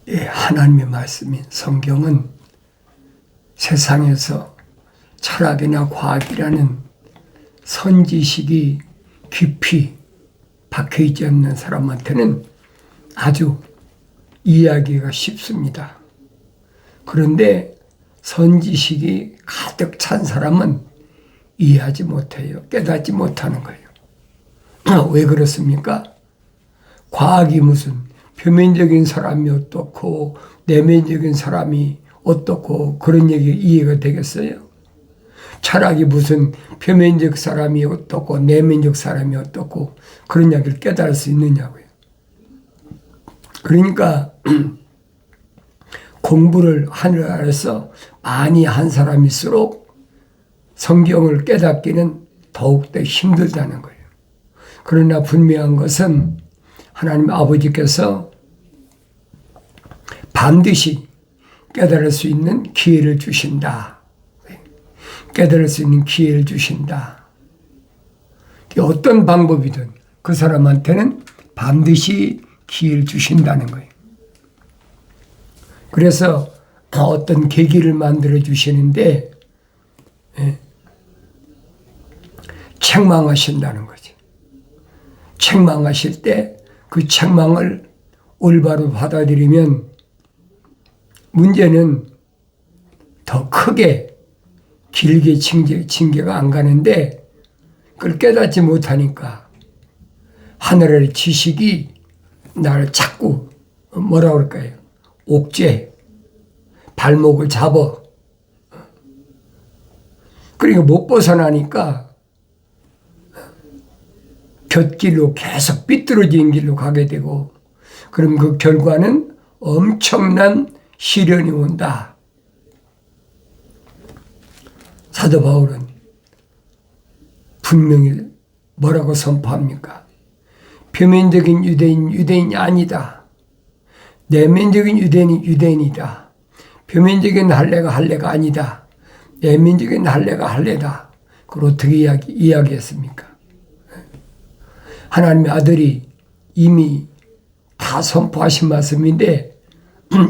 예, 하나님의 말씀인 성경은 세상에서 철학이나 과학이라는 선지식이 깊이 박혀있지 않는 사람한테는 아주 이해하기가 쉽습니다. 그런데 선지식이 가득 찬 사람은 이해하지 못해요. 깨닫지 못하는 거예요. 왜 그렇습니까? 과학이 무슨 표면적인 사람이 어떻고 내면적인 사람이 어떻고 그런 얘기 이해가 되겠어요? 철학이 무슨 표면적 사람이 어떻고 내면적 사람이 어떻고 그런 이야기를 깨달을 수 있느냐고요. 그러니까 공부를 하늘 아래서 많이 한 사람일수록 성경을 깨닫기는 더욱더 힘들다는 거예요. 그러나 분명한 것은 하나님 아버지께서 반드시 깨달을 수 있는 기회를 주신다. 깨달을 수 있는 기회를 주신다. 어떤 방법이든 그 사람한테는 반드시 기회를 주신다는 거예요. 그래서 어떤 계기를 만들어 주시는데 책망하신다는 거지. 책망하실 때 그 책망을 올바로 받아들이면 문제는 더 크게 길게 징계가 안 가는데 그걸 깨닫지 못하니까 하늘의 지식이 나를 자꾸 뭐라 그럴까요? 옥죄, 발목을 잡아. 그러니까 못 벗어나니까 곁길로 계속 삐뚤어진 길로 가게 되고 그럼 그 결과는 엄청난 시련이 온다. 사도 바울은 분명히 뭐라고 선포합니까? 표면적인 유대인이 아니다. 내면적인 유대인이다. 표면적인 할례가 아니다. 내면적인 할례가 할례다. 그걸 어떻게 이야기했습니까? 하나님의 아들이 이미 다 선포하신 말씀인데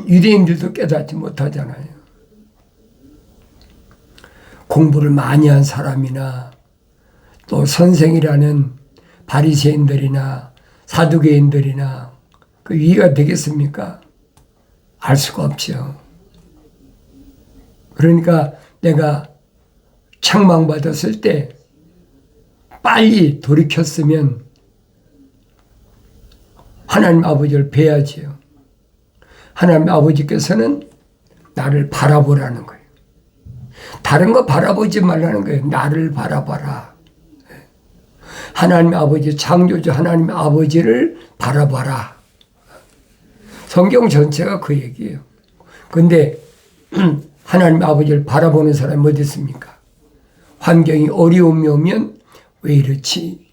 유대인들도 깨닫지 못하잖아요. 공부를 많이 한 사람이나 또 선생이라는 바리새인들이나 사두개인들이나 그 이해가 되겠습니까? 알 수가 없죠. 그러니까 내가 책망받았을 때 빨리 돌이켰으면 하나님 아버지를 뵈야지요. 하나님 아버지께서는 나를 바라보라는 거예요. 다른 거 바라보지 말라는 거예요. 나를 바라봐라. 하나님 아버지, 창조주 하나님 아버지를 바라봐라. 성경 전체가 그 얘기예요. 그런데 하나님 아버지를 바라보는 사람이 어디 있습니까? 환경이 어려움이 오면 왜 이렇지?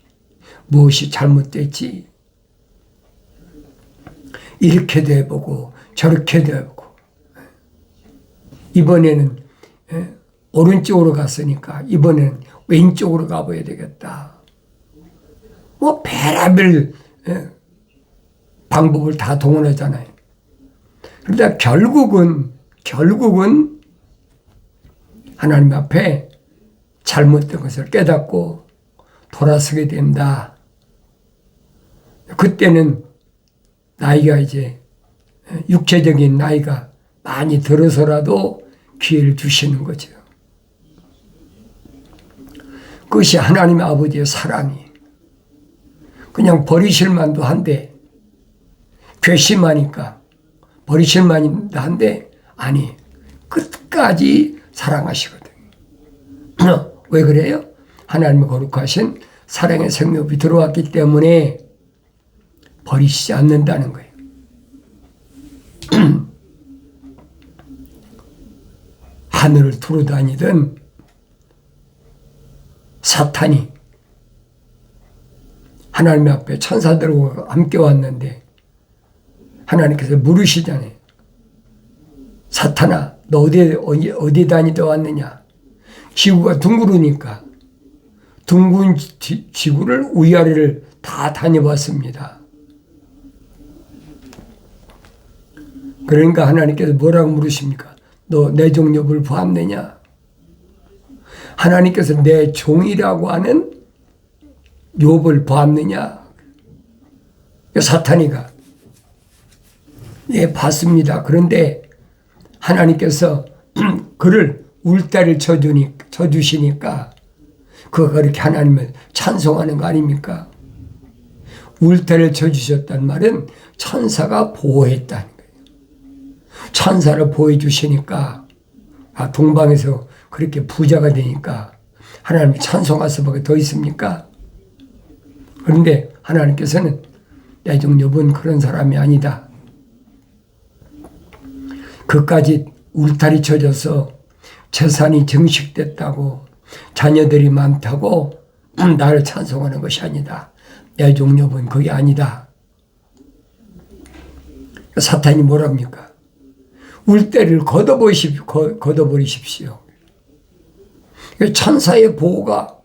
무엇이 잘못됐지? 이렇게도 해보고 저렇게도 해보고 이번에는 오른쪽으로 갔으니까 이번에는 왼쪽으로 가봐야 되겠다. 뭐 별의별 방법을 다 동원하잖아요. 그러다 결국은 하나님 앞에 잘못된 것을 깨닫고 돌아서게 된다. 그때는 나이가 이제 육체적인 나이가 많이 들어서라도 기회를 주시는 거죠. 그것이 하나님 아버지의 사랑이 그냥 버리실 만도 한데 괘씸하니까 버리실 만도 한데 아니 끝까지 사랑하시거든요. 왜 그래요? 하나님의 거룩하신 사랑의 생명이 들어왔기 때문에 버리시지 않는다는 거예요. 하늘을 두루 다니던 사탄이 하나님 앞에 천사들과 함께 왔는데 하나님께서 물으시잖아요. 사탄아, 너 어디 다니다 왔느냐? 지구가 둥그르니까 둥근 지구를 위아래를 다 다녀봤습니다. 그러니까 하나님께서 뭐라고 물으십니까? 너 내 종 욥을 보았느냐? 하나님께서 내 종이라고 하는 욥을 보았느냐? 사탄이가 예, 봤습니다. 그런데 하나님께서 그를 울타리를 쳐주시니까 그가 그렇게 하나님을 찬송하는 거 아닙니까? 울타리를 쳐주셨단 말은 천사가 보호했다는 거예요. 천사를 보호해 주시니까 동방에서 그렇게 부자가 되니까 하나님을 찬송할 수밖에 더 있습니까? 그런데 하나님께서는 내 종 욥은 그런 사람이 아니다. 그까지 울타리 쳐져서 재산이 증식됐다고 자녀들이 많다고 나를 찬송하는 것이 아니다. 내 종 욥은 그게 아니다. 사탄이 뭐랍니까? 울타리를 걷어버리십시오. 천사의 보호가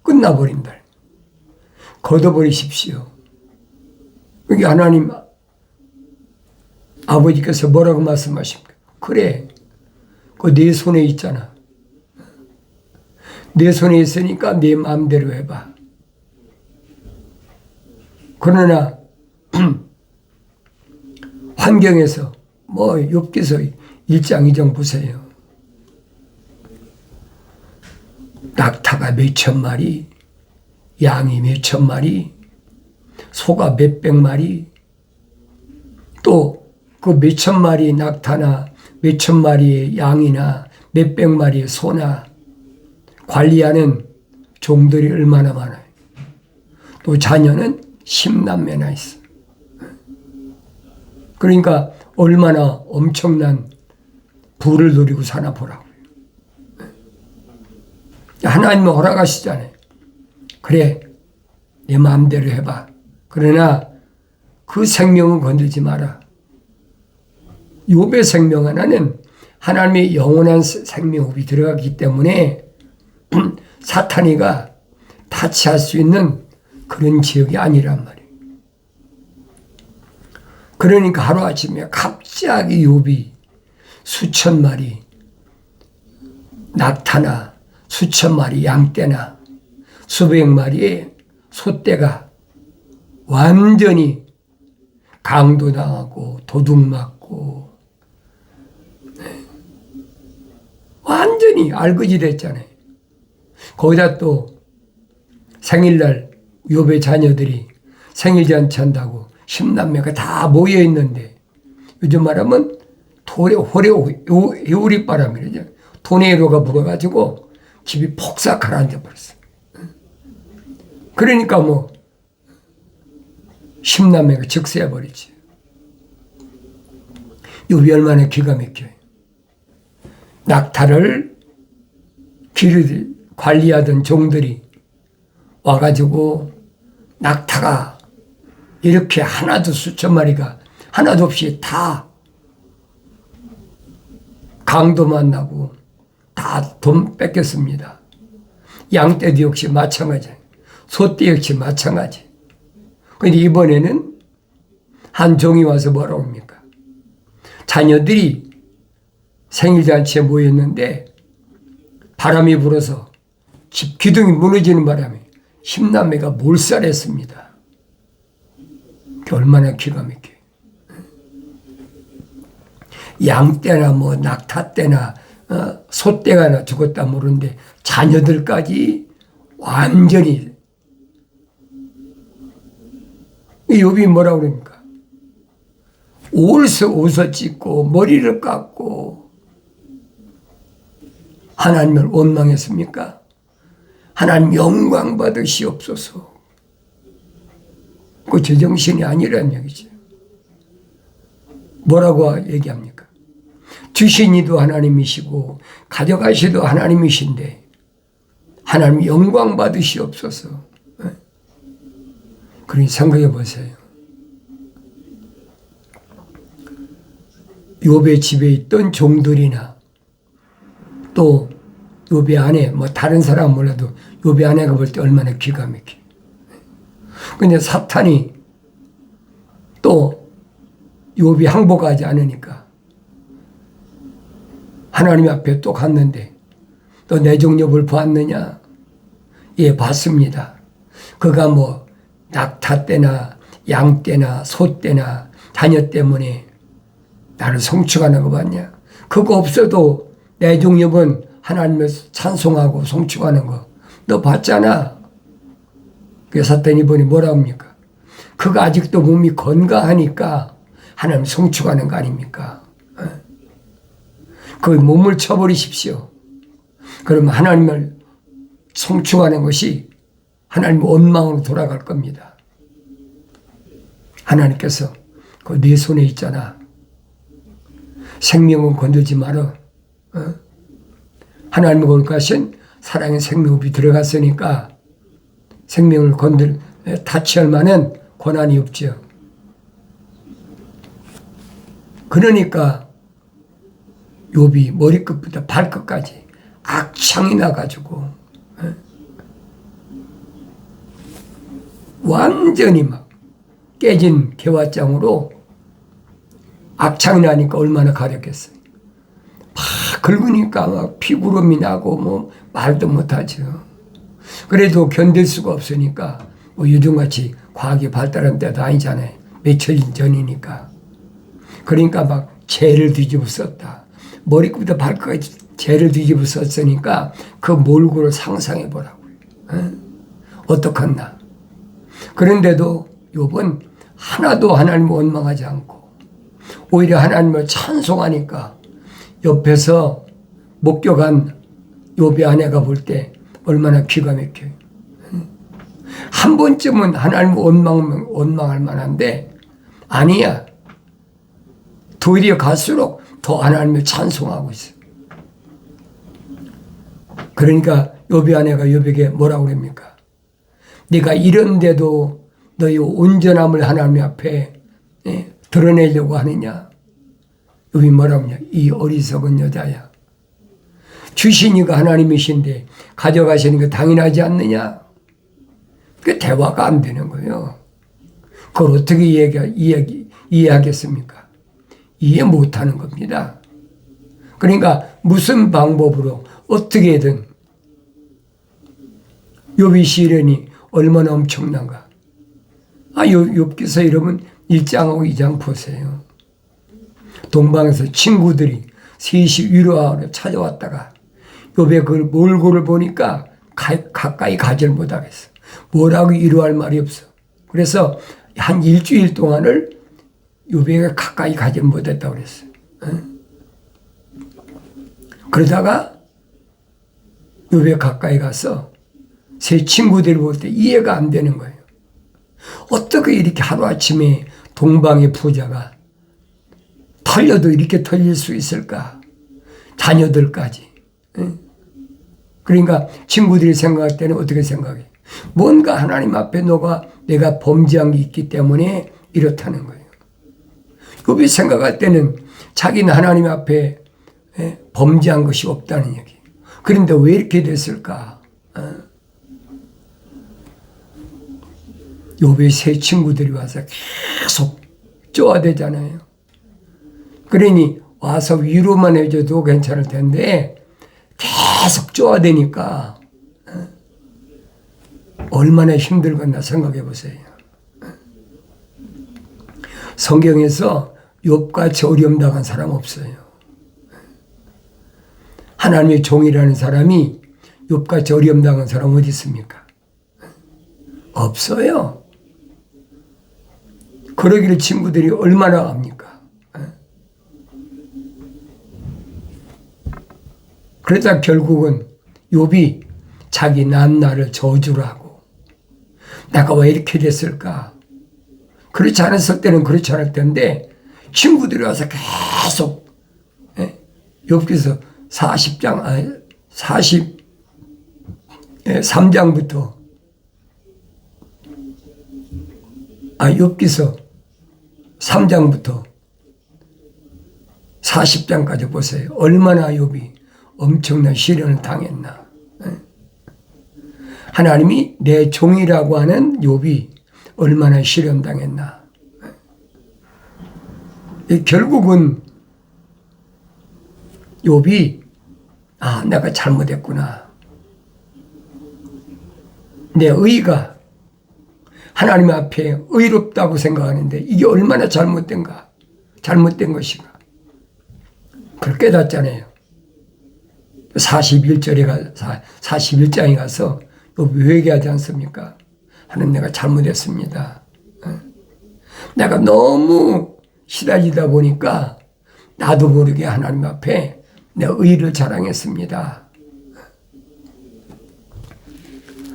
끝나버린다. 걷어버리십시오. 여기 하나님 아버지께서 뭐라고 말씀하십니까? 그래, 그 네 손에 있잖아. 내 손에 있으니까 네 마음대로 해봐. 그러나 환경에서 욥기서 1장 2장 보세요. 낙타가 몇천 마리, 양이 몇천 마리, 소가 몇백 마리, 또 그 몇천 마리 낙타나 몇천 마리의 양이나 몇백 마리의 소나 관리하는 종들이 얼마나 많아요. 또 자녀는 10남매나 있어. 그러니까 얼마나 엄청난 부를 누리고 사나 보라고. 하나님은 허락하시잖아요. 그래, 내 마음대로 해봐. 그러나 그 생명은 건들지 마라. 욥의 생명 하나는 하나님의 영원한 생명이 들어가기 때문에 사탄이가 타치할 수 있는 그런 지역이 아니란 말이에요. 그러니까 하루아침에 갑자기 욥이 수천 마리 낙타나 수천 마리 양떼나 수백 마리의 소떼가 완전히 강도당하고 도둑맞고 완전히 알거지 됐잖아요. 거기다 또 생일날 욥의 자녀들이 생일잔치 한다고 10남매가 다 모여있는데 요즘 말하면 회오리바람이래죠. 토네이도가 불어가지고 집이 폭삭 가라앉아 버렸어요. 그러니까 10남매가 즉세해버리지. 욥이 얼마나 기가 막혀요. 낙타를 관리하던 종들이 와가지고 낙타가 이렇게 하나도 수천 마리가 하나도 없이 다 강도만 나고 다 돈 뺏겼습니다. 양떼도 역시 마찬가지, 소떼 역시 마찬가지. 그런데 이번에는 한 종이 와서 뭐라고 합니까? 자녀들이 생일잔치에 모였는데 바람이 불어서 집 기둥이 무너지는 바람에 10남매가 몰살했습니다. 얼마나 기가 막혀요. 양떼나 낙타떼나 소떼가 죽었다 모르는데 자녀들까지 완전히. 욥이 뭐라고 그럽니까? 옷을 찢고 머리를 깎고 하나님을 원망했습니까? 하나님 영광 받으시옵소서. 그 제정신이 아니란 얘기죠. 뭐라고 얘기합니까? 주시니도 하나님이시고 가져가시도 하나님이신데 하나님 영광 받으시옵소서. 그러니 생각해 보세요. 욥의 집에 있던 종들이나 또 욥의 아내, 다른 사람은 몰라도 욥의 아내가 볼 때 얼마나 기가 막혀. 근데 사탄이 또 욥이 항복하지 않으니까 하나님 앞에 또 갔는데 또 내 종 욥을 보았느냐? 예, 봤습니다. 그가 뭐 낙타 때나 양 때나 소 때나 자녀 때문에 나를 성축하는 거 봤냐? 그거 없어도 내 종 욥은 하나님을 찬송하고 성축하는 거 너 봤잖아. 그래서 사탄이 보니 뭐라 합니까? 그가 아직도 몸이 건강하니까 하나님 성축하는 거 아닙니까? 그 몸을 쳐버리십시오. 그러면 하나님을 성축하는 것이 하나님 원망으로 돌아갈 겁니다. 하나님께서 그 네 손에 있잖아. 생명은 건들지 마라. 하나님을 거룩하신 사랑의 생명이 들어갔으니까 생명을 타치할 만한 권한이 없죠. 그러니까 욥이 머리끝부터 발끝까지 악창이 나가지고 완전히 막 깨진 개화장으로 악창이 나니까 얼마나 가렵겠어요. 막 긁으니까 막 피구름이 나고 뭐 말도 못하죠. 그래도 견딜 수가 없으니까 뭐 요즘같이 과학이 발달한 때도 아니잖아요. 며칠 전이니까. 그러니까 막 죄를 뒤집어 썼다. 머리끝부터 발끝까지 죄를 뒤집어 썼으니까 그 몰골을 상상해 보라고요. 어떡한나. 그런데도 욥은 하나도 하나님을 원망하지 않고 오히려 하나님을 찬송하니까 옆에서 목격한 욥의 아내가 볼 때 얼마나 기가 막혀요. 한 번쯤은 하나님을 원망할 만한데 아니야. 도리어 갈수록 더 하나님을 찬송하고 있어요. 그러니까 욥의 아내가 욥에게 뭐라고 그럽니까? 네가 이런데도 너의 온전함을 하나님 앞에 드러내려고 하느냐? 욥이 뭐라고 하냐? 이 어리석은 여자야. 주신 이가 하나님이신데 가져가시는 게 당연하지 않느냐? 그 대화가 안 되는 거예요. 그걸 어떻게 이해하겠습니까? 이해 못하는 겁니다. 그러니까 무슨 방법으로 어떻게든 욥의 시련이 얼마나 엄청난가. 욥기서 여러분 1장하고 2장 보세요. 동방에서 친구들이 셋이 위로하러 찾아왔다가 욥의 그 몰골을 보니까 가까이 가지를 못하겠어. 뭐라고 위로할 말이 없어. 그래서 한 일주일 동안을 욥에게 가까이 가지 못했다고 그랬어요. 그러다가 욥에 가까이 가서 세 친구들이 볼 때 이해가 안 되는 거예요. 어떻게 이렇게 하루아침에 동방의 부자가 털려도 이렇게 털릴 수 있을까? 자녀들까지. 그러니까 친구들이 생각할 때는 어떻게 생각해? 뭔가 하나님 앞에 내가 범죄한 게 있기 때문에 이렇다는 거예요. 욥이 생각할 때는 자기는 하나님 앞에 범죄한 것이 없다는 얘기. 그런데 왜 이렇게 됐을까? 욥의 세 친구들이 와서 계속 쪼아대잖아요. 그러니 와서 위로만 해줘도 괜찮을 텐데 계속 쪼아대니까 얼마나 힘들겠나 생각해 보세요. 성경에서 욥같이 어려움 당한 사람 없어요. 하나님의 종이라는 사람이 욥같이 어려움 당한 사람 어디 있습니까? 없어요. 그러기를 친구들이 얼마나 합니까? 그러다 결국은 욥이 자기 난나를 저주를 하고 내가 왜 이렇게 됐을까? 그렇지 않았을 때는 그렇지 않을 텐데 친구들이 와서 계속 욥기서 43장부터 욥기서 3장부터 40장까지 보세요. 얼마나 욥이 엄청난 시련을 당했나. 하나님이 내 종이라고 하는 욥이 얼마나 시련당했나. 결국은 욥이 내가 잘못했구나. 내 의가 하나님 앞에 의롭다고 생각하는데 이게 얼마나 잘못된 것인가. 그걸 깨닫잖아요. 41장에 가서 욥이 회개하지 않습니까? 하나님, 내가 잘못했습니다. 내가 너무 시달리다 보니까 나도 모르게 하나님 앞에 내 의를 자랑했습니다.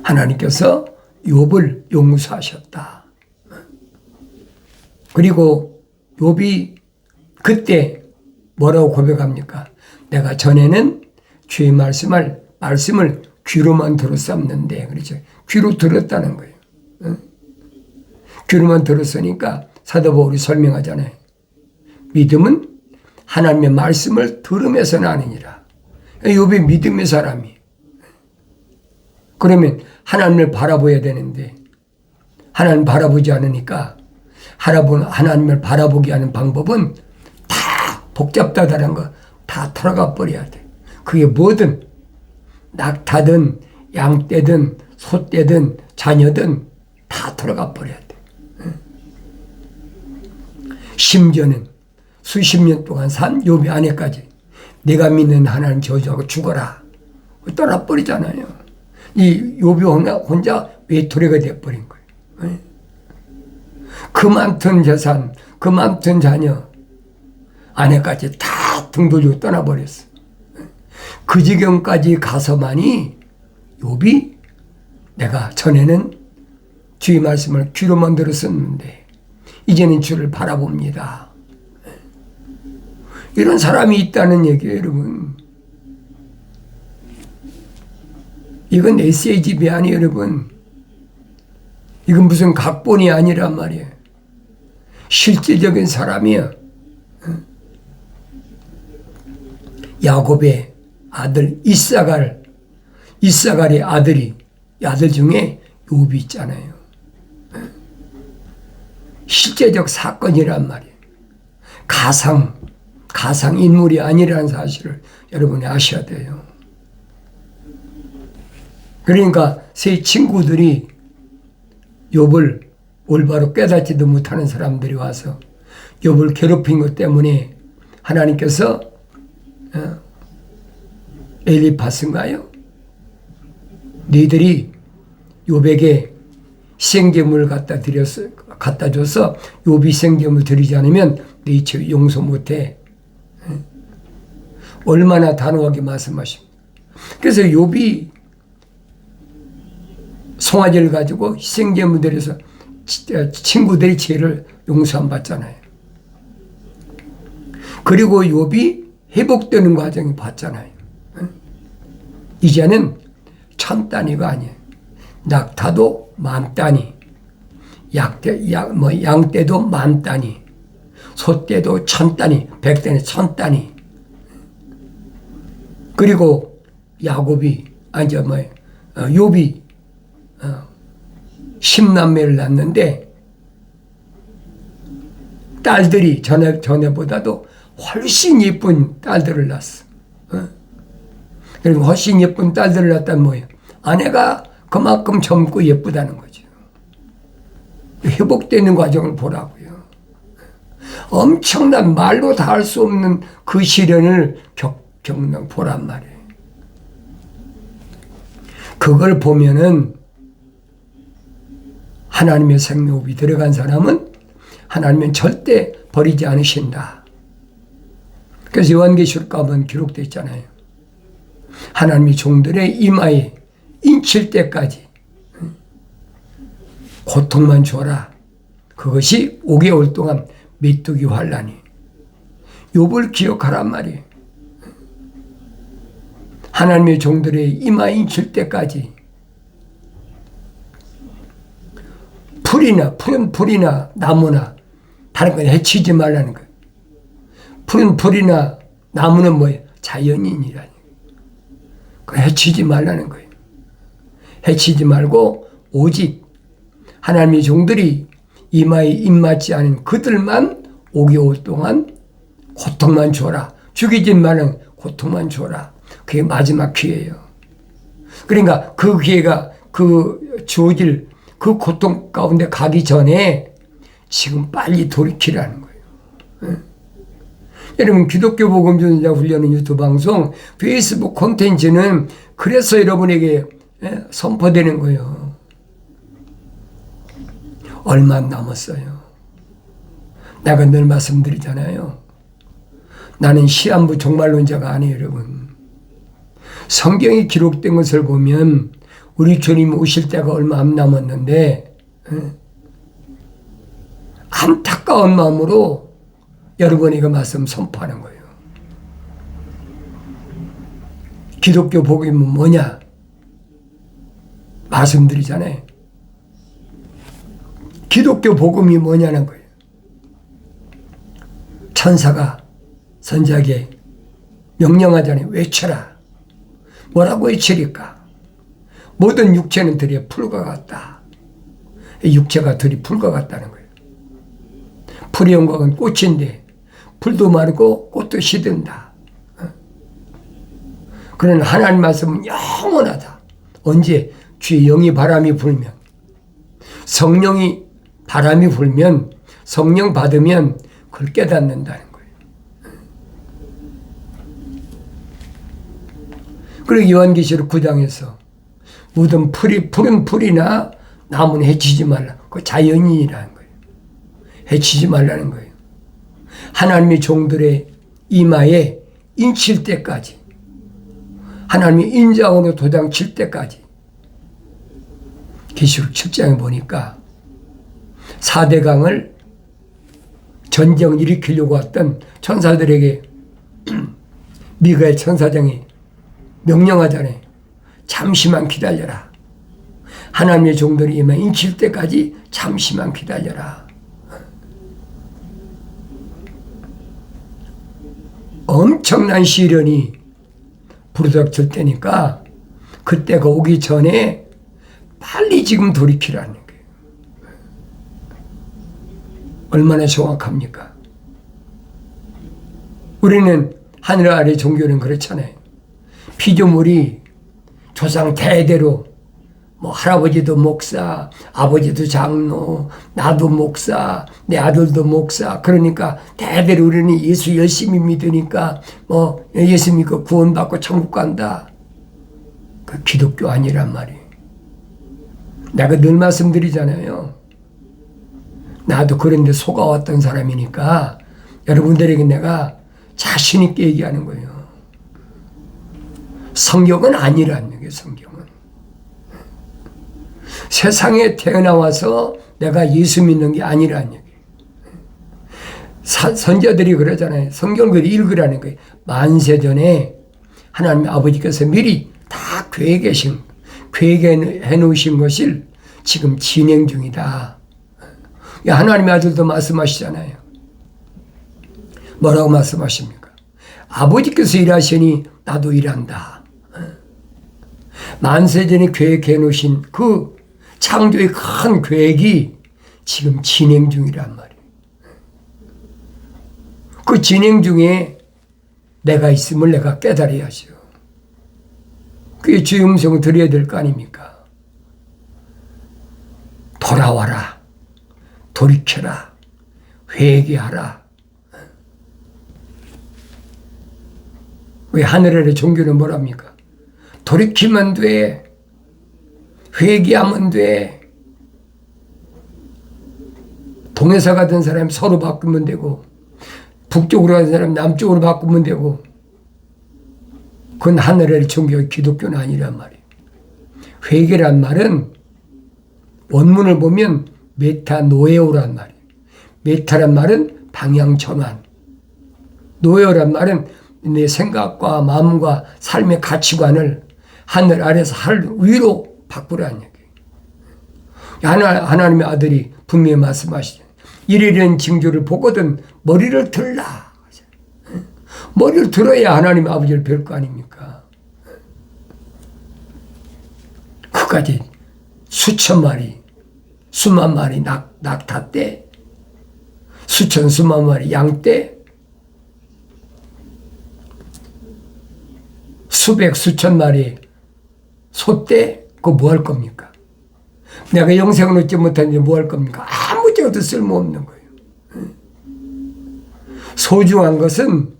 하나님께서 욥을 용서하셨다. 그리고 욥이 그때 뭐라고 고백합니까? 내가 전에는 주의 말씀을 귀로만 들었었는데, 그렇죠? 귀로 들었다는 거예요. 귀로만 들었으니까 사도 바울이 설명하잖아요. 믿음은 하나님의 말씀을 들으면서 나느니라. 욥이 믿음의 사람이. 그러면 하나님을 바라봐야 되는데 하나님 바라보지 않으니까 하나님을 바라보게 하는 방법은 다 복잡하다는 거 다 털어가 버려야 돼. 그게 뭐든 낙타든 양떼든 소떼든 자녀든 다 털어가 버려야 돼. 심지어는 수십 년 동안 산 욥의 아내까지 내가 믿는 하나님 저주하고 죽어라 떠나버리잖아요. 이 욥이 혼자 외톨이가 돼버린 거예요. 그 많던 재산, 그 많던 자녀, 아내까지 다 등 돌리고 떠나버렸어. 그 지경까지 가서만이 욥이 내가 전에는 주의 말씀을 귀로만 들었었는데 이제는 주를 바라봅니다. 이런 사람이 있다는 얘기예요, 여러분. 이건 에세이집이 아니에요, 여러분. 이건 무슨 각본이 아니란 말이에요. 실제적인 사람이야. 야곱의 아들 이사갈의 아들 중에 욥이 있잖아요. 실제적 사건이란 말이에요. 가상 인물이 아니라는 사실을 여러분이 아셔야 돼요. 그러니까 세 친구들이 욥을 올바로 깨닫지도 못하는 사람들이 와서 욥을 괴롭힌 것 때문에 하나님께서 엘리파스인가요? 너희들이 욥에게 희생제물을 갖다 줘서 욥이 희생제물 드리지 않으면 너희 죄 용서 못해. 얼마나 단호하게 말씀하십니까? 그래서 욥이 송아지를 가지고 희생제물 드려서 친구들의 죄를 용서 안 받잖아요. 그리고 욥이 회복되는 과정을 봤잖아요. 이제는 천 단위가 아니에요. 낙타도 만 단위, 양떼도 만 단위, 소떼도 천 단위, 백단위, 천 단위. 그리고 욥이 10남매를 낳는데 딸들이 전에보다도 훨씬 예쁜 딸들을 낳았어. 그리고 훨씬 예쁜 딸들을 낳았다면 뭐예요? 아내가 그만큼 젊고 예쁘다는 거죠. 회복되는 과정을 보라고요. 엄청난 말로 다 할 수 없는 그 시련을 겪는 보란 말이에요. 그걸 보면은 하나님의 생명이 들어간 사람은 하나님은 절대 버리지 않으신다. 그래서 요한계시록 가면 기록되어 있잖아요. 하나님이 종들의 이마에 인칠 때까지 고통만 줘라. 그것이 5개월 동안 메뚜기 환란이. 욥을 기억하란 말이에요. 하나님의 종들의 이마에 인칠 때까지 푸른 풀이나 나무나 다른 건 해치지 말라는 거예요. 푸른 풀이나 나무는 뭐예요? 자연인이라는 거예요. 해치지 말라는 거예요. 해치지 말고 오직 하나님의 종들이 이마에 입맞지 않은 그들만 5개월 동안 고통만 줘라. 죽이진 말은 고통만 줘라. 그게 마지막 기회예요. 그러니까 그 기회가 그 주어질 그 고통 가운데 가기 전에 지금 빨리 돌이키라는 거예요. 예? 여러분, 기독교 복음 전도자 훈련은 유튜브 방송, 페이스북 콘텐츠는 그래서 여러분에게 선포되는 거예요. 얼마 안 남았어요. 내가 늘 말씀드리잖아요. 나는 시한부 종말론자가 아니에요, 여러분. 성경에 기록된 것을 보면 우리 주님 오실 때가 얼마 안 남았는데 안타까운 마음으로 여러분에게 말씀 선포하는 거예요. 기독교 복음은 뭐냐? 말씀드리잖아요. 기독교 복음이 뭐냐는 거예요. 천사가 선지자에게 명령하자니 외쳐라. 뭐라고 외치리까? 모든 육체는 들이 풀과 같다. 육체가 들이 풀과 같다는 거예요. 풀의 영광은 꽃인데 풀도 마르고 꽃도 시든다. 그러나 하나님 말씀은 영원하다. 언제? 주의 영이 바람이 불면, 성령이 바람이 불면, 성령 받으면 그걸 깨닫는다는 거예요. 그리고 요한계시록 9장에서 모든 푸른 풀이나 나무는 해치지 말라. 그 자연인이라는 거예요. 해치지 말라는 거예요. 하나님의 종들의 이마에 인칠 때까지, 하나님의 인장으로 도장 칠 때까지. 계시록 7장에 보니까 4대강을 전쟁을 일으키려고 왔던 천사들에게 미가엘 천사장이 명령하잖아요. 잠시만 기다려라. 하나님의 종들이 이마에 인칠 때까지 잠시만 기다려라. 엄청난 시련이 부르닥칠 때니까 그때가 오기 전에 빨리 지금 돌이키라는 거예요. 얼마나 정확합니까? 우리는 하늘 아래 종교는 그렇잖아요. 피조물이 조상 대대로 뭐 할아버지도 목사, 아버지도 장로, 나도 목사, 내 아들도 목사. 그러니까 대대로 우리는 예수 열심히 믿으니까 뭐 예수 믿고 구원받고 천국 간다. 그 기독교 아니란 말이에요. 내가 늘 말씀드리잖아요. 나도 그런데 속아왔던 사람이니까 여러분들에게 내가 자신 있게 얘기하는 거예요. 성경은 아니라는 얘기예요. 성경은. 세상에 태어나와서 내가 예수 믿는 게 아니라는 얘기예요. 선자들이 그러잖아요. 성경을 읽으라는 거예요. 만세전에 하나님 아버지께서 미리 다 계획해 놓으신 것을 지금 진행 중이다. 하나님의 아들도 말씀하시잖아요. 뭐라고 말씀하십니까? 아버지께서 일하시니 나도 일한다. 만세전에 계획해 놓으신 그 창조의 큰 계획이 지금 진행 중이란 말이에요. 그 진행 중에 내가 있음을 내가 깨달아야죠. 그게 주의 음성을 들어야 될 거 아닙니까? 돌아와라. 돌이켜라. 회개하라. 왜 하늘 아래 종교는 뭐랍니까? 돌이키면 돼. 회개하면 돼. 동에서 가던 사람 서로 바꾸면 되고, 북쪽으로 가던 사람 남쪽으로 바꾸면 되고, 그건 하늘의 종교, 기독교는 아니란 말이에요. 회개란 말은 원문을 보면 메타노에오란 말이에요. 메타란 말은 방향 전환. 노에오란 말은 내 생각과 마음과 삶의 가치관을 하늘 아래서 하늘 위로 바꾸라는 얘기예요. 하나님의 아들이 분명히 말씀하시죠. 이러이러한 징조를 보거든 머리를 들라. 머리를 들어야 하나님 아버지를 뵐 거 아닙니까? 그까지 수천 마리, 수만 마리 낙타 때 수천 수만 마리 양떼, 수백 수천 마리 소떼, 그거 뭐 할 겁니까? 내가 영생을 얻지 못하는데 뭐 할 겁니까? 아무데도 쓸모없는 거예요. 소중한 것은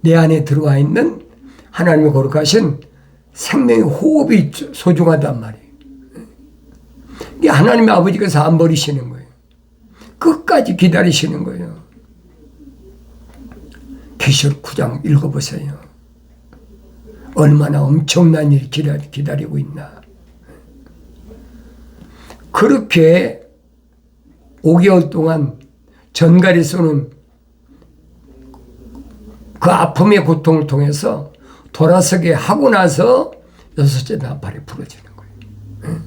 내 안에 들어와 있는 하나님이 거룩하신 생명의 호흡이 소중하단 말이에요. 이게 하나님의 아버지께서 안 버리시는 거예요. 끝까지 기다리시는 거예요. 계시록 9장 읽어보세요. 얼마나 엄청난 일이 기다리고 있나. 그렇게 5개월 동안 전갈이 쏘는 그 아픔의 고통을 통해서 돌아서게 하고 나서 여섯째 나팔이 부러지는 거예요.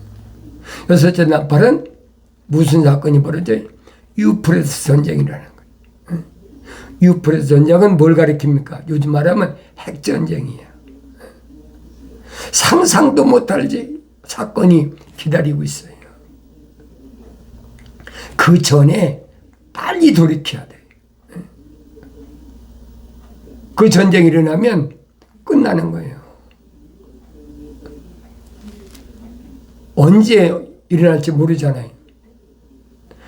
여섯째 나팔은 무슨 사건이 벌어져요? 유프레스 전쟁이라는 거예요. 유프레스 전쟁은 뭘 가리킵니까? 요즘 말하면 핵전쟁이에요. 상상도 못할 사건이 기다리고 있어요. 그 전에 빨리 돌이켜야 돼요. 그 전쟁이 일어나면 끝나는 거예요. 언제 일어날지 모르잖아요.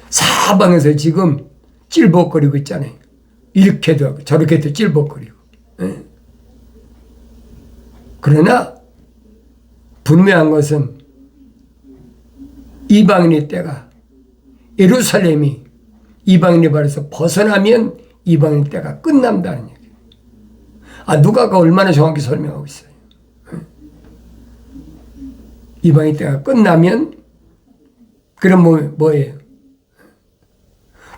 사방에서 지금 찔벅거리고 있잖아요. 이렇게도 하고 저렇게도 찔벅거리고. 그러나 분명한 것은 이방인의 때가, 예루살렘이 이방인의 발에서 벗어나면 이방인의 때가 끝난다는 얘기예요. 누가가 얼마나 정확히 설명하고 있어요. 이방인 때가 끝나면 그럼 뭐예요?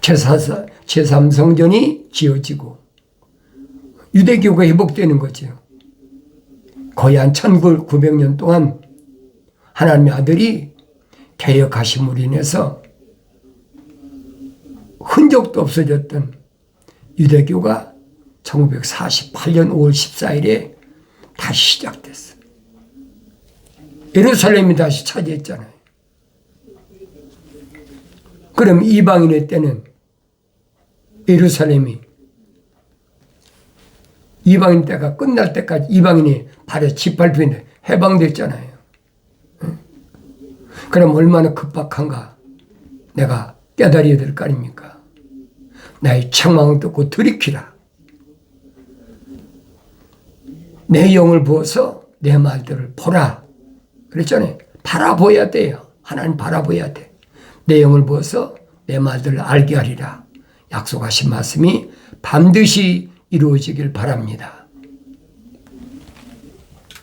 제3성전이 지어지고 유대교가 회복되는 거죠. 거의 한 1900년 동안 하나님의 아들이 개혁하심으로 인해서 흔적도 없어졌던 유대교가 1948년 5월 14일에 다시 시작됐어요. 예루살렘이 다시 차지했잖아요. 그럼 이방인의 때는 예루살렘이 이방인 때가 끝날 때까지 이방인이 발에 짓밟히는데 해방됐잖아요. 그럼 얼마나 급박한가 내가 깨달아야 될 거 아닙니까? 나의 책망을 듣고 들이키라. 내 영을 부어서 내 말들을 보라. 그랬잖아요. 바라보아야 돼요. 하나님 바라보아야 돼. 내 영을 부어서 내 말들을 알게 하리라. 약속하신 말씀이 반드시 이루어지길 바랍니다.